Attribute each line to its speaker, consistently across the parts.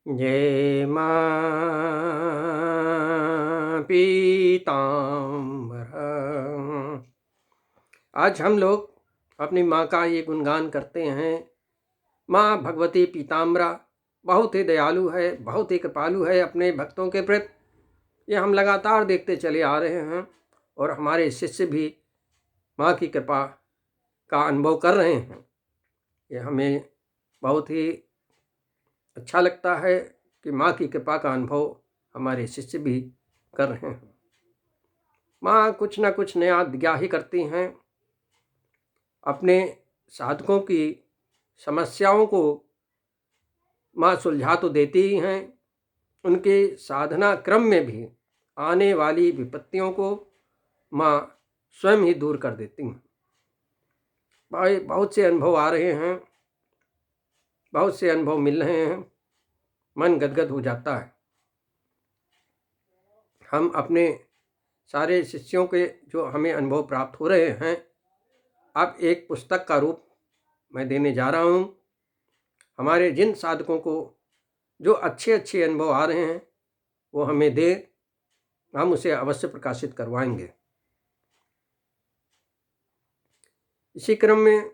Speaker 1: जय मां पीताम्बर। आज हम लोग अपनी माँ का ये गुणगान करते हैं। माँ भगवती पीताम्बरा बहुत ही दयालु है, बहुत ही कृपालु है अपने भक्तों के प्रति। ये हम लगातार देखते चले आ रहे हैं और हमारे शिष्य भी माँ की कृपा का अनुभव कर रहे हैं। ये हमें बहुत ही अच्छा लगता है कि माँ की कृपा का अनुभव हमारे शिष्य भी कर रहे हैं। माँ कुछ ना कुछ नया दिया ही करती हैं। अपने साधकों की समस्याओं को माँ सुलझा तो देती ही हैं, उनके साधना क्रम में भी आने वाली विपत्तियों को माँ स्वयं ही दूर कर देती हैं। भाई बहुत से अनुभव आ रहे हैं, बहुत से अनुभव मिल रहे हैं, मन गदगद हो जाता है। हम अपने सारे शिष्यों के जो हमें अनुभव प्राप्त हो रहे हैं, अब एक पुस्तक का रूप मैं देने जा रहा हूँ। हमारे जिन साधकों को जो अच्छे अच्छे अनुभव आ रहे हैं वो हमें दे, हम उसे अवश्य प्रकाशित करवाएंगे। इसी क्रम में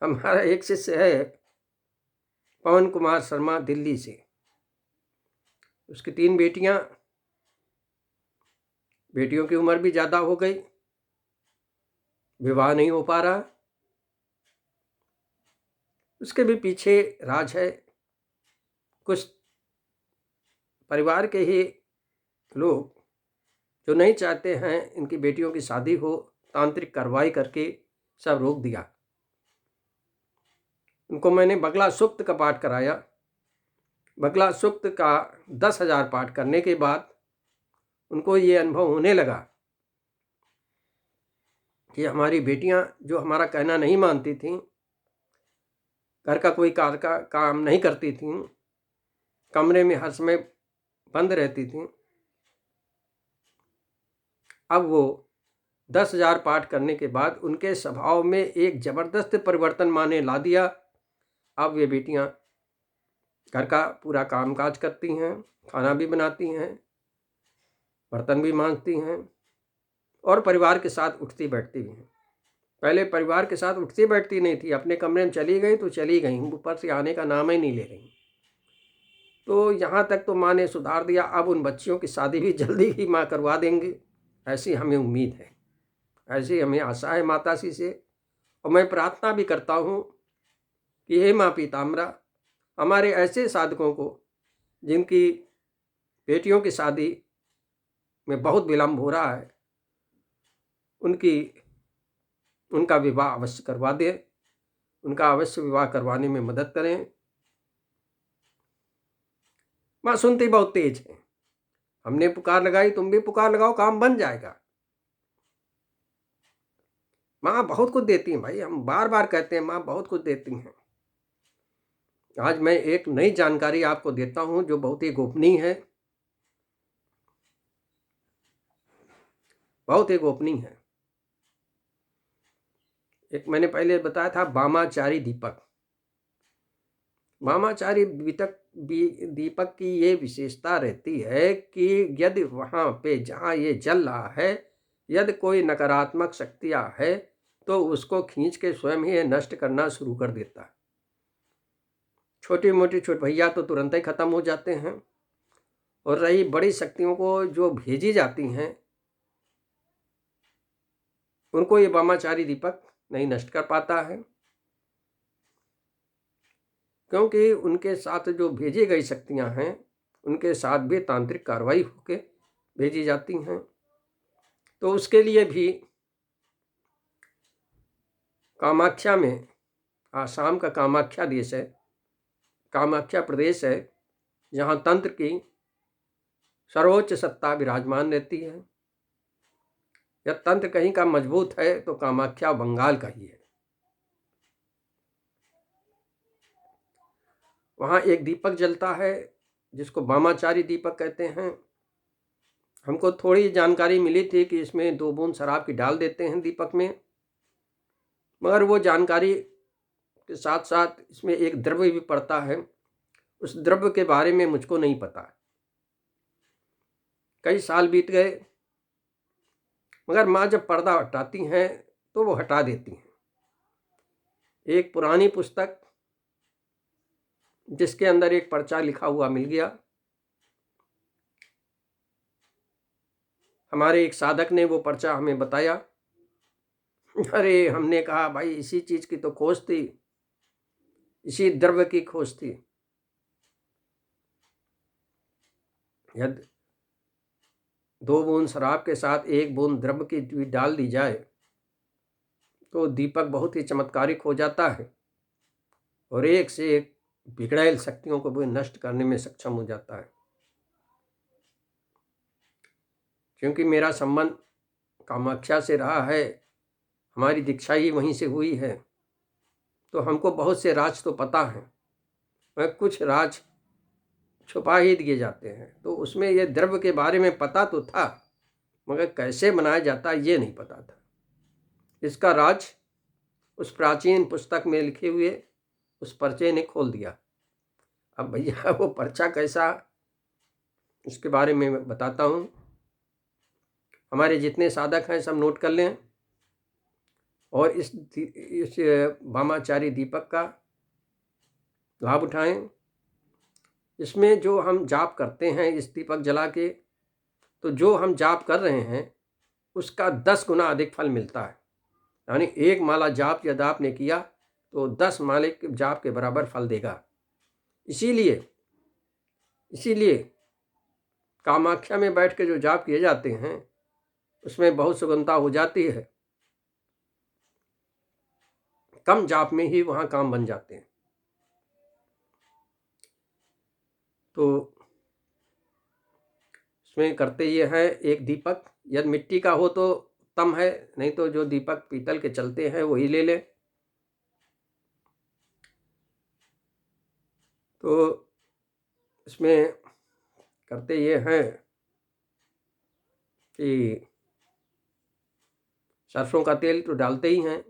Speaker 1: हमारा एक शिष्य है पवन कुमार शर्मा, दिल्ली से। उसकी 3 बेटियां, बेटियों की उम्र भी ज़्यादा हो गई, विवाह नहीं हो पा रहा। उसके भी पीछे राज है। कुछ परिवार के ही लोग जो नहीं चाहते हैं इनकी बेटियों की शादी हो, तांत्रिक कार्रवाई करके सब रोक दिया। उनको मैंने बगला सूक्त का पाठ कराया। बगला सूक्त का 10,000 पाठ करने के बाद उनको ये अनुभव होने लगा कि हमारी बेटियां जो हमारा कहना नहीं मानती थीं, घर का कोई काम नहीं करती थीं, कमरे में हर समय बंद रहती थीं, अब वो 10,000 पाठ करने के बाद उनके स्वभाव में एक ज़बरदस्त परिवर्तन माँ ने ला दिया। अब ये बेटियां घर का पूरा कामकाज करती हैं, खाना भी बनाती हैं, बर्तन भी मांजती हैं और परिवार के साथ उठती बैठती भी हैं। पहले परिवार के साथ उठती बैठती नहीं थी, अपने कमरे में चली गई तो चली गई, ऊपर से आने का नाम ही नहीं ले रही। तो यहाँ तक तो माँ ने सुधार दिया। अब उन बच्चियों की शादी भी जल्दी ही माँ करवा देंगे, ऐसी हमें उम्मीद है, ऐसी हमें आशा है माता श्री से। और मैं प्रार्थना भी करता हूँ कि हे माँ पीताम्बरा, हमारे ऐसे साधकों को जिनकी बेटियों की शादी में बहुत विलम्ब हो रहा है, उनका विवाह अवश्य करवा दें, उनका अवश्य विवाह करवाने में मदद करें। माँ सुनती बहुत तेज है। हमने पुकार लगाई, तुम भी पुकार लगाओ, काम बन जाएगा। माँ बहुत कुछ देती हैं भाई, हम बार बार कहते हैं माँ बहुत कुछ देती हैं। आज मैं एक नई जानकारी आपको देता हूँ जो बहुत ही गोपनीय है, बहुत ही गोपनीय है। एक मैंने पहले बताया था वामाचारी दीपक। वामाचारी दीपक की ये विशेषता रहती है कि यदि वहाँ पे जहाँ ये जल रहा है, यदि कोई नकारात्मक शक्तियाँ है तो उसको खींच के स्वयं ही नष्ट करना शुरू कर देता है। छोटी मोटी भैया तो तुरंत ही खत्म हो जाते हैं, और रही बड़ी शक्तियों को जो भेजी जाती हैं उनको ये वामाचारी दीपक नहीं नष्ट कर पाता है, क्योंकि उनके साथ जो भेजी गई शक्तियां हैं उनके साथ भी तांत्रिक कार्रवाई होकर भेजी जाती हैं। तो उसके लिए भी कामाख्या में, आसाम का कामाख्या देश है, कामाख्या प्रदेश है, जहाँ तंत्र की सर्वोच्च सत्ता विराजमान रहती है। यह तंत्र कहीं का मजबूत है तो कामाख्या बंगाल का ही है। वहाँ एक दीपक जलता है जिसको वामाचारी दीपक कहते हैं। हमको थोड़ी जानकारी मिली थी कि इसमें 2 बूंद शराब की डाल देते हैं दीपक में, मगर वो जानकारी के साथ साथ इसमें एक द्रव्य भी पड़ता है। उस द्रव्य के बारे में मुझको नहीं पता। कई साल बीत गए, मगर माँ जब पर्दा हटाती हैं तो वो हटा देती हैं। एक पुरानी पुस्तक जिसके अंदर एक पर्चा लिखा हुआ मिल गया। हमारे एक साधक ने वो पर्चा हमें बताया। अरे, हमने कहा भाई इसी चीज की तो खोज थी, इसी द्रव्य की खोज थी। यदि 2 बूंद शराब के साथ 1 बूंद द्रव्य की भी डाल दी जाए तो दीपक बहुत ही चमत्कारिक हो जाता है और एक से एक बिगड़ैल शक्तियों को भी नष्ट करने में सक्षम हो जाता है। क्योंकि मेरा संबंध कामाख्या से रहा है, हमारी दीक्षा ही वहीं से हुई है, तो हमको बहुत से राज तो पता हैं, मगर कुछ राज छुपा ही दिए जाते हैं। तो उसमें ये द्रव्य के बारे में पता तो था, मगर कैसे बनाया जाता ये नहीं पता था। इसका राज उस प्राचीन पुस्तक में लिखे हुए उस पर्चे ने खोल दिया। अब भैया वो पर्चा कैसा, इसके बारे में मैं बताता हूँ। हमारे जितने साधक हैं सब नोट कर लें और इस वामाचारी दीपक का लाभ उठाएं। इसमें जो हम जाप करते हैं इस दीपक जला के, तो जो हम जाप कर रहे हैं उसका 10 गुना अधिक फल मिलता है। यानी 1 माला जाप यदि आपने किया तो 10 माले जाप के बराबर फल देगा। इसीलिए कामाख्या में बैठ के जो जाप किए जाते हैं उसमें बहुत सुगमता हो जाती है। कम जाप में ही वहाँ काम बन जाते हैं। तो इसमें करते ये हैं, एक दीपक यदि मिट्टी का हो तो उत्तम है, नहीं तो जो दीपक पीतल के चलते हैं वही ले लें। तो इसमें करते ये हैं कि सरसों का तेल तो डालते ही हैं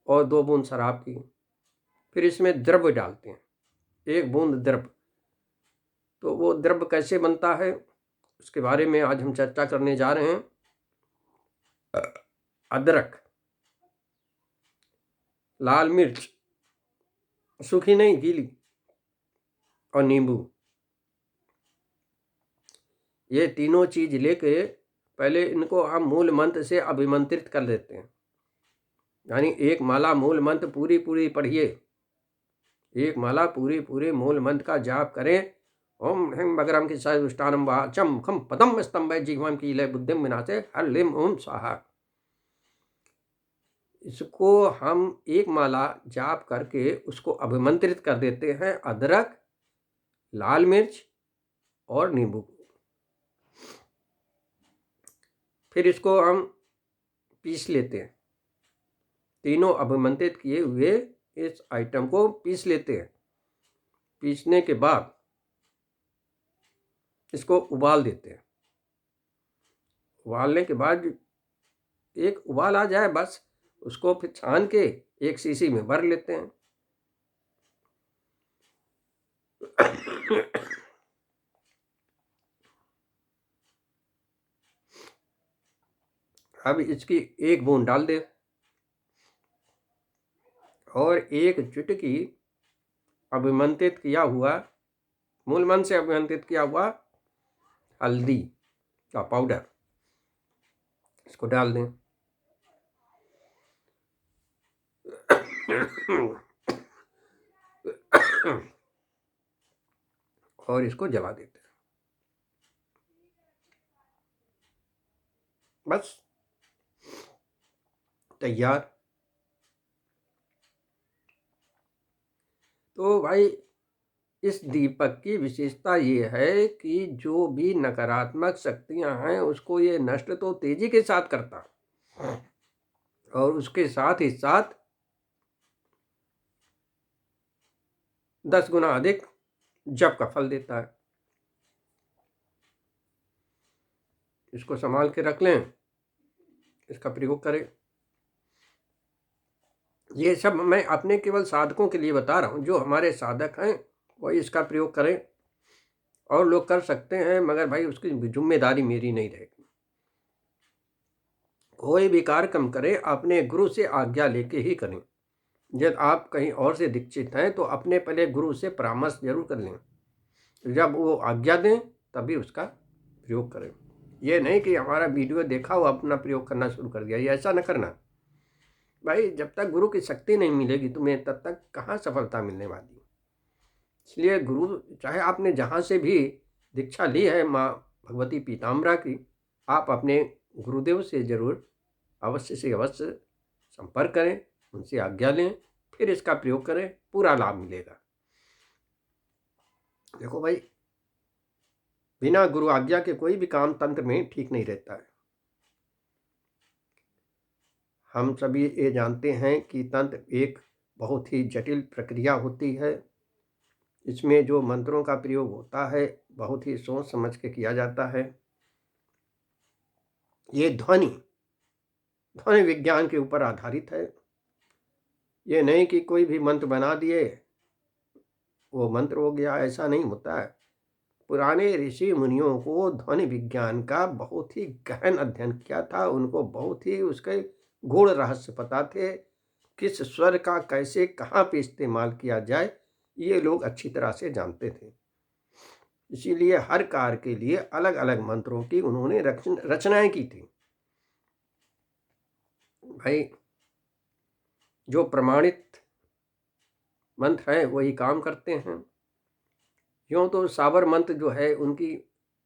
Speaker 1: और 2 बूंद शराब की, फिर इसमें द्रव्य डालते हैं, 1 बूंद द्रव्य। तो वो द्रव्य कैसे बनता है उसके बारे में आज हम चर्चा करने जा रहे हैं। अदरक, लाल मिर्च, सूखी नहीं गीली, और नींबू, ये तीनों चीज लेके पहले इनको हम मूल मंत्र से अभिमंत्रित कर लेते हैं। यानी 1 माला मूल मंत्र पूरी पढ़िए, 1 माला पूरे मूल मंत्र का जाप करें। ओम ह्रीं बगरम की दुष्टानम वाचम खम पदम स्तंभ जीवम की लय बुद्धिम विनाशे हर लिम ओम स्वाहा। इसको हम 1 माला जाप करके उसको अभिमंत्रित कर देते हैं, अदरक, लाल मिर्च और नींबू। फिर इसको हम पीस लेते हैं, तीनों अभिमंत्रित किए हुए इस आइटम को पीस लेते हैं। पीसने के बाद इसको उबाल देते हैं। उबालने के बाद एक उबाल आ जाए बस, उसको फिर छान के एक शीशी में भर लेते हैं। अब इसकी 1 बूंद डाल दे और 1 चुटकी अभिमंत्रित किया हुआ, मूल मंत्र से अभिमंत्रित किया हुआ हल्दी का पाउडर इसको डाल दें। और इसको जला देते हैं। बस तैयार। तो भाई इस दीपक की विशेषता ये है कि जो भी नकारात्मक शक्तियां हैं उसको ये नष्ट तो तेजी के साथ करता और उसके साथ ही साथ 10 गुना अधिक जप का फल देता है। इसको संभाल के रख लें, इसका प्रयोग करें। ये सब मैं अपने केवल साधकों के लिए बता रहा हूँ। जो हमारे साधक हैं वही इसका प्रयोग करें। और लोग कर सकते हैं, मगर भाई उसकी जिम्मेदारी मेरी नहीं रहेगी। कोई भी कार्यक्रम करें अपने गुरु से आज्ञा लेके ही करें। जब आप कहीं और से दीक्षित हैं तो अपने पहले गुरु से परामर्श जरूर कर लें। जब वो आज्ञा दें तभी उसका प्रयोग करें। ये नहीं कि हमारा वीडियो देखा वो अपना प्रयोग करना शुरू कर दिया, ये ऐसा न करना भाई। जब तक गुरु की शक्ति नहीं मिलेगी तुम्हें तब तक कहाँ सफलता मिलने वाली। इसलिए गुरु, चाहे आपने जहाँ से भी दीक्षा ली है माँ भगवती पीताम्बरा की, आप अपने गुरुदेव से जरूर अवश्य से अवश्य संपर्क करें, उनसे आज्ञा लें, फिर इसका प्रयोग करें, पूरा लाभ मिलेगा। देखो भाई, बिना गुरु आज्ञा के कोई भी काम तंत्र में ठीक नहीं रहता है। हम सभी ये जानते हैं कि तंत्र एक बहुत ही जटिल प्रक्रिया होती है। इसमें जो मंत्रों का प्रयोग होता है बहुत ही सोच समझ के किया जाता है। ये ध्वनि विज्ञान के ऊपर आधारित है। ये नहीं कि कोई भी मंत्र बना दिए वो मंत्र हो गया, ऐसा नहीं होता है। पुराने ऋषि मुनियों को ध्वनि विज्ञान का बहुत ही गहन अध्ययन किया था। उनको बहुत ही उसके गूढ़ रहस्य पता थे। किस स्वर का कैसे कहाँ पे इस्तेमाल किया जाए ये लोग अच्छी तरह से जानते थे। इसीलिए हर कार्य के लिए अलग अलग मंत्रों की उन्होंने रचनाएं की थी। भाई, जो प्रमाणित मंत्र हैं वही काम करते हैं। यूँ तो साबर मंत्र जो है उनकी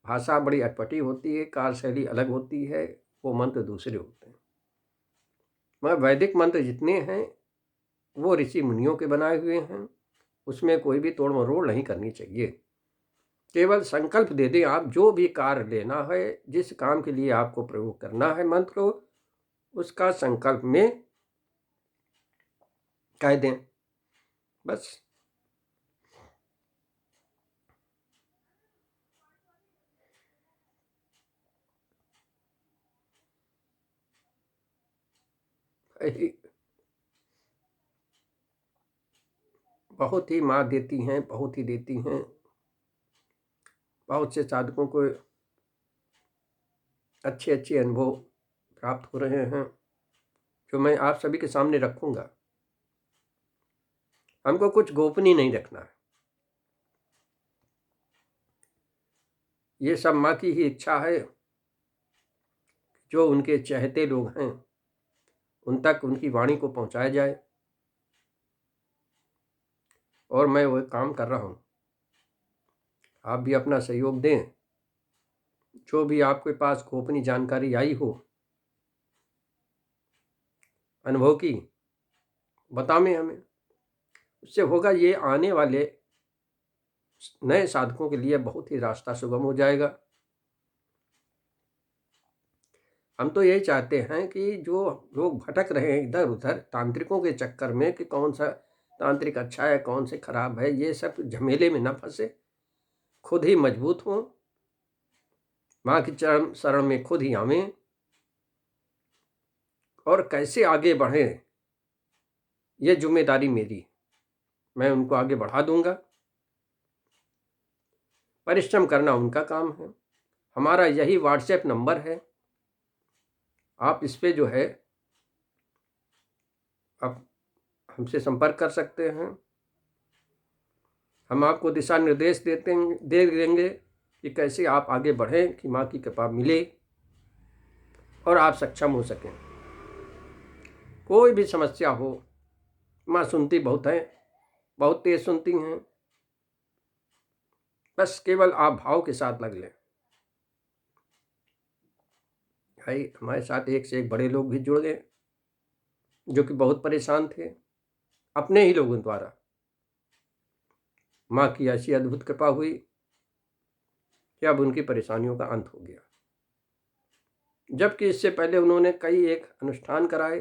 Speaker 1: भाषा बड़ी अटपटी होती है, कार्यशैली अलग होती है, वो मंत्र दूसरे होते हैं। मगर वैदिक मंत्र जितने हैं वो ऋषि मुनियों के बनाए हुए हैं, उसमें कोई भी तोड़ मरोड़ नहीं करनी चाहिए। केवल संकल्प दे दें आप, जो भी कार्य लेना है, जिस काम के लिए आपको प्रयोग करना है मंत्र को, उसका संकल्प में कह दें बस। बहुत ही माँ देती हैं, बहुत ही देती हैं। बहुत से साधकों को अच्छे अच्छे अनुभव प्राप्त हो रहे हैं, जो मैं आप सभी के सामने रखूंगा। हमको कुछ गोपनीय नहीं रखना है। ये सब माँ की ही इच्छा है। जो उनके चाहते लोग हैं उन तक उनकी वाणी को पहुंचाया जाए, और मैं वह काम कर रहा हूँ। आप भी अपना सहयोग दें। जो भी आपके पास गोपनीय जानकारी आई हो अनुभव की, बताएं हमें। उससे होगा ये आने वाले नए साधकों के लिए बहुत ही रास्ता सुगम हो जाएगा। हम तो यही चाहते हैं कि जो लोग भटक रहे हैं इधर उधर तांत्रिकों के चक्कर में कि कौन सा तांत्रिक अच्छा है कौन से खराब है, ये सब झमेले में न फंसे, खुद ही मजबूत हों, माँ की चरण शरण में खुद ही आवें, और कैसे आगे बढ़ें ये जिम्मेदारी मेरी, मैं उनको आगे बढ़ा दूंगा। परिश्रम करना उनका काम है। हमारा यही व्हाट्सएप नंबर है, आप इस पे जो है आप हमसे संपर्क कर सकते हैं। हम आपको दिशा निर्देश दे देंगे कि कैसे आप आगे बढ़ें, कि माँ की कृपा मिले और आप सक्षम हो सकें। कोई भी समस्या हो, माँ सुनती बहुत है, बहुत तेज सुनती हैं। बस केवल आप भाव के साथ लग लें। भाई, हमारे साथ एक से एक बड़े लोग भी जुड़ गए जो कि बहुत परेशान थे, अपने ही लोगों द्वारा। माँ की ऐसी अद्भुत कृपा हुई कि अब उनकी परेशानियों का अंत हो गया। जबकि इससे पहले उन्होंने कई एक अनुष्ठान कराए,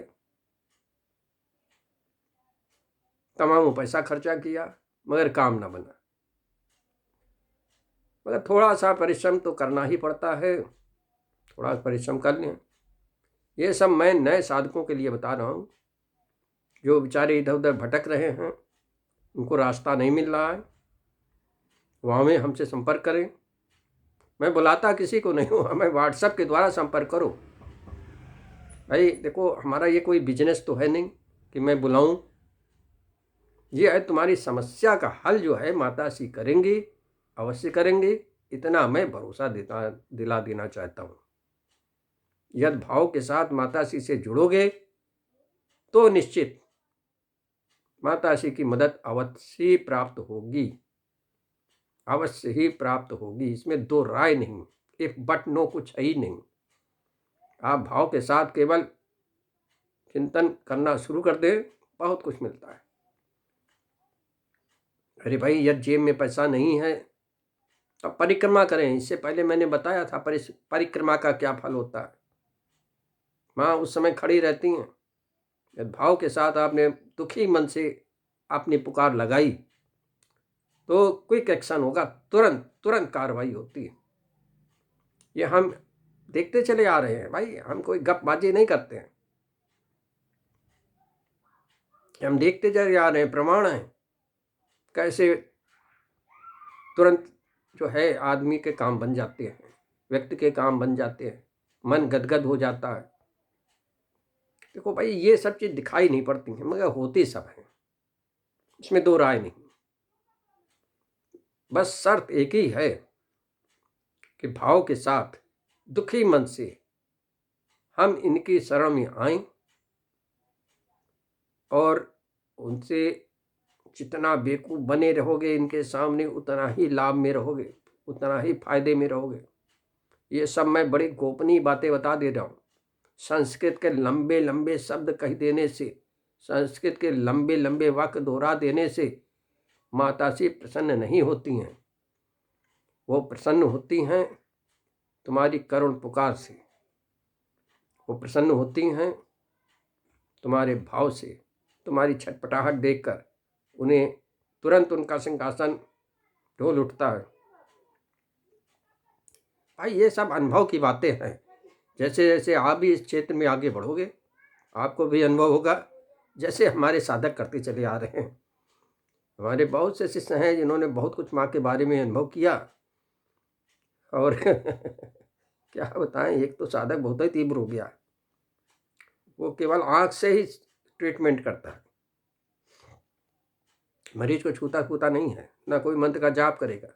Speaker 1: तमाम पैसा खर्चा किया, मगर काम ना बना। मगर थोड़ा सा परिश्रम तो करना ही पड़ता है, थोड़ा परिश्रम कर लें। ये सब मैं नए साधकों के लिए बता रहा हूँ। जो बेचारे इधर उधर भटक रहे हैं, उनको रास्ता नहीं मिल रहा है, वहाँ में हमसे संपर्क करें। मैं बुलाता किसी को नहीं हूँ, हमें व्हाट्सएप के द्वारा संपर्क करो। भाई देखो, हमारा ये कोई बिजनेस तो है नहीं कि मैं बुलाऊं। ये है तुम्हारी समस्या का हल जो है माता श्री करेंगी, अवश्य करेंगी, इतना मैं भरोसा दिला देना चाहता हूँ। यदि भाव के साथ माता श्री से जुड़ोगे तो निश्चित माता श्री की मदद अवश्य प्राप्त होगी, अवश्य ही प्राप्त होगी, इसमें दो राय नहीं, इफ बट नो कुछ है ही नहीं। आप भाव के साथ केवल चिंतन करना शुरू कर दे, बहुत कुछ मिलता है। अरे भाई, यदि जेब में पैसा नहीं है तो परिक्रमा करें। इससे पहले मैंने बताया था परिक्रमा का क्या फल होता है। माँ उस समय खड़ी रहती हैं। यदि भाव के साथ आपने दुखी मन से अपनी पुकार लगाई तो क्विक एक्शन होगा, तुरंत कार्रवाई होती है। ये हम देखते चले आ रहे हैं भाई, हम कोई गपबाजी नहीं करते हैं, हम देखते चले आ रहे हैं, प्रमाण है कैसे तुरंत जो है आदमी के काम बन जाते हैं, व्यक्ति के काम बन जाते हैं, मन गदगद हो जाता है। देखो भाई, ये सब चीज दिखाई नहीं पड़ती हैं मगर होती सब है, इसमें दो राय नहीं। बस शर्त एक ही है कि भाव के साथ दुखी मन से हम इनकी शरण में आएं और उनसे जितना बेवकूफ बने रहोगे इनके सामने, उतना ही लाभ में रहोगे, उतना ही फायदे में रहोगे। ये सब मैं बड़ी गोपनीय बातें बता दे रहा हूँ। संस्कृत के लंबे लंबे शब्द कह देने से, संस्कृत के लंबे लंबे वाक्य दोहरा देने से माता श्री प्रसन्न नहीं होती हैं। वो प्रसन्न होती हैं तुम्हारी करुण पुकार से, वो प्रसन्न होती हैं तुम्हारे भाव से, तुम्हारी छटपटाहट देखकर उन्हें तुरंत उनका सिंहासन ढोल उठता है। भाई ये सब अनुभव की बातें हैं। जैसे जैसे आप भी इस क्षेत्र में आगे बढ़ोगे आपको भी अनुभव होगा, जैसे हमारे साधक करते चले आ रहे हैं। हमारे बहुत से शिष्य हैं जिन्होंने बहुत कुछ माँ के बारे में अनुभव किया और क्या बताएं, एक तो साधक बहुत ही तीव्र हो गया, वो केवल आंख से ही ट्रीटमेंट करता है, मरीज को छूता छूता नहीं है, ना कोई मंत्र का जाप करेगा,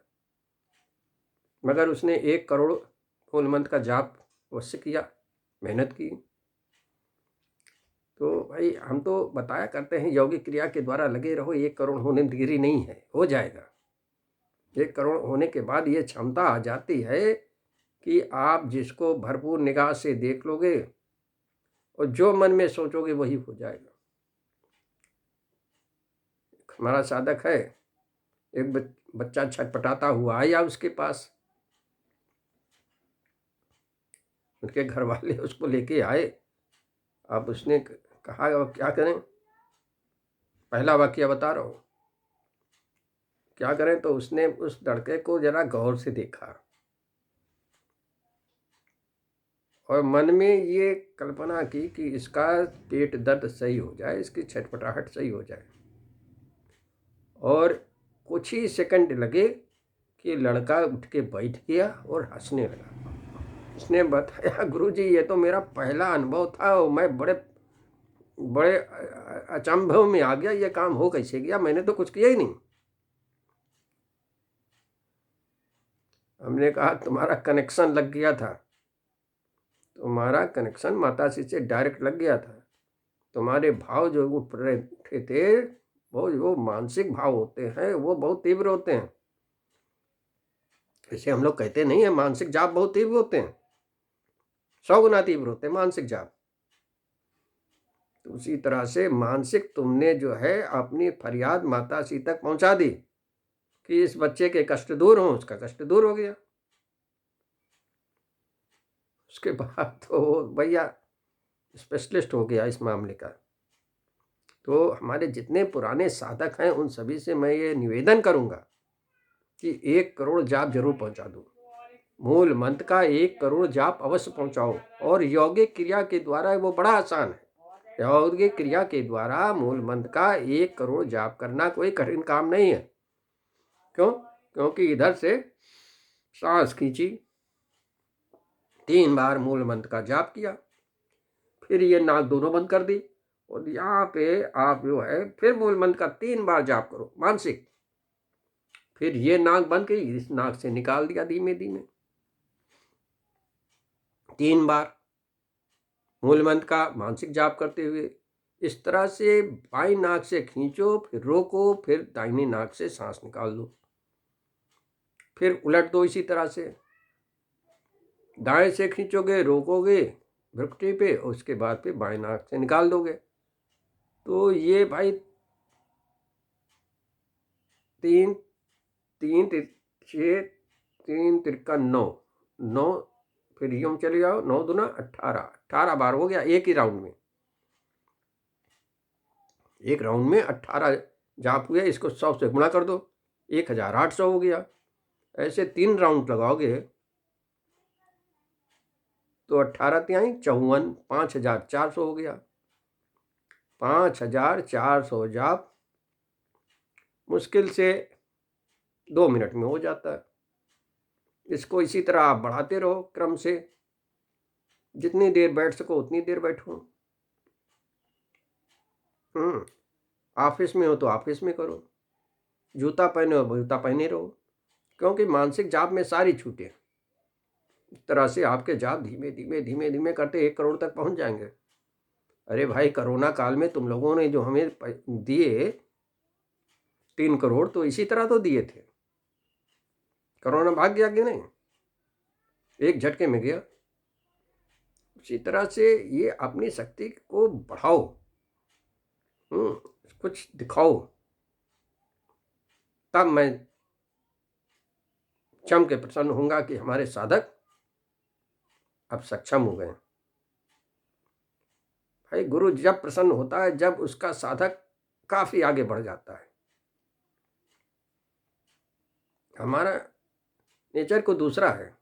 Speaker 1: मगर उसने 1 करोड़ मूल मंत्र का जाप अवश्य किया, मेहनत की। तो भाई हम तो बताया करते हैं यौगिक क्रिया के द्वारा लगे रहो, 1 करोड़ होने देरी नहीं है, हो जाएगा। 1 करोड़ होने के बाद ये क्षमता आ जाती है कि आप जिसको भरपूर निगाह से देख लोगे और जो मन में सोचोगे वही हो जाएगा। हमारा साधक है, एक बच्चा छटपटाता हुआ आया उसके पास, उनके घर वाले उसको लेके आए। अब उसने कहा अब क्या करें, पहला वाक्य बता रहा हूँ, क्या करें। तो उसने उस लड़के को जरा गौर से देखा और मन में ये कल्पना की कि इसका पेट दर्द सही हो जाए, इसकी छटपटाहट सही हो जाए। और कुछ ही सेकंड लगे कि लड़का उठ के बैठ गया और हंसने लगा। उसने बताया गुरुजी ये तो मेरा पहला अनुभव था और मैं बड़े बड़े अचंभव में आ गया, ये काम हो कैसे गया, मैंने तो कुछ किया ही नहीं। हमने कहा तुम्हारा कनेक्शन लग गया था, तुम्हारा कनेक्शन माता श्री से डायरेक्ट लग गया था। तुम्हारे भाव जो उठे थे वो मानसिक भाव होते हैं, वो बहुत तीव्र होते हैं। जैसे हम लोग कहते नहीं है मानसिक जाप बहुत तीव्र होते हैं, 100 गुना तीव्र होते हैं मानसिक जाप। तो उसी तरह से मानसिक तुमने जो है अपनी फरियाद माता श्री तक पहुंचा दी कि इस बच्चे के कष्ट दूर हों, उसका कष्ट दूर हो गया। उसके बाद तो भैया स्पेशलिस्ट हो गया इस मामले का। तो हमारे जितने पुराने साधक हैं उन सभी से मैं ये निवेदन करूंगा कि 1 करोड़ जाप जरूर पहुंचा दो, मूल मंत्र का 1 करोड़ जाप अवश्य पहुंचाओ। और यौगिक क्रिया के द्वारा वो बड़ा आसान है, यहोदगी क्रिया के द्वारा मूल मंत्र का 1 करोड़ जाप करना कोई कठिन काम नहीं है। क्यों? क्योंकि इधर से सांस खींची, 3 बार मूल मंत्र का जाप किया, फिर ये नाक दोनों बंद कर दी और यहाँ पे आप जो है फिर मूल मंत्र का 3 बार जाप करो मानसिक। फिर ये नाक बंद की, इस नाक से निकाल दिया धीमे धीमे 3 बार मूल मंत्र का मानसिक जाप करते हुए। इस तरह से बाई नाक से खींचो, फिर रोको, फिर दाहिनी नाक से सांस निकाल दो, फिर उलट दो इसी तरह से। दाएं से खींचोगे, रोकोगे भ्रुकुटी पे, और उसके बाद फिर बाएं नाक से निकाल दोगे। तो ये भाई 3 3 6 3 तिरका 9, फिर यूं चले जाओ, 9 दूना 18 बार हो गया एक ही राउंड में। एक राउंड में 18 जाप हुए, इसको 100 से गुणा कर दो, 1800 हो गया। ऐसे 3 राउंड लगाओगे तो 18 तिहाई 54, 5400 हो गया। 5400 जाप मुश्किल से 2 मिनट में हो जाता है। इसको इसी तरह आप बढ़ाते रहो क्रम से, जितनी देर बैठ सको उतनी देर बैठो। ऑफिस में हो तो ऑफिस में करो, जूता पहने हो जूता पहने रहो, क्योंकि मानसिक जाप में सारी छूटें। इस तरह से आपके जाप धीमे धीमे धीमे धीमे करते 1 करोड़ तक पहुंच जाएंगे। अरे भाई, कोरोना काल में तुम लोगों ने जो हमें दिए 3 करोड़, तो इसी तरह तो दिए थे। कोरोना भाग गया कि नहीं? एक झटके में गया। उसी तरह से ये अपनी शक्ति को बढ़ाओ, कुछ दिखाओ, तब मैं जम के प्रसन्न होऊंगा कि हमारे साधक अब सक्षम हो गए। भाई, गुरु जब प्रसन्न होता है जब उसका साधक काफी आगे बढ़ जाता है। हमारा नेचर को दूसरा है।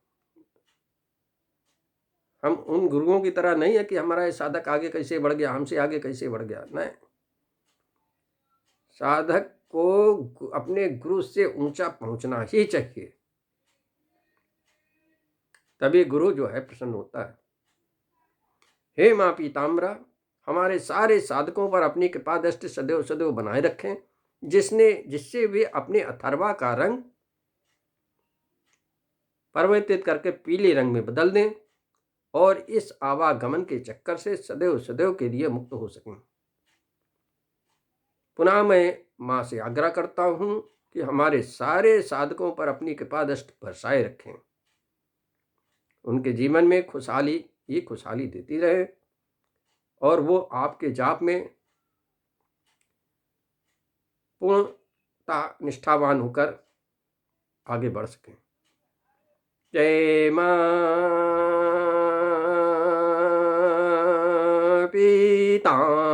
Speaker 1: हम उन गुरुओं की तरह नहीं है कि हमारा साधक आगे कैसे बढ़ गया, हमसे आगे कैसे बढ़ गया। नहीं, साधक को अपने गुरु से ऊंचा पहुंचना ही चाहिए, तभी गुरु जो है प्रसन्न होता है। हे मां पीताम्बरा, हमारे सारे साधकों पर अपनी कृपा दृष्टि सदैव सदैव बनाए रखें, जिससे वे अपने अथर्वा का रंग परिवर्तित करके पीले रंग में बदल दें और इस आवागमन के चक्कर से सदैव सदैव के लिए मुक्त हो सकें। पुनः मैं मां से आग्रह करता हूं कि हमारे सारे साधकों पर अपनी कृपा दृष्टि बरसाए रखें, उनके जीवन में खुशहाली ही खुशहाली देती रहे और वो आपके जाप में पूर्णता निष्ठावान होकर आगे बढ़ सकें। जय मां पीताम्बरा।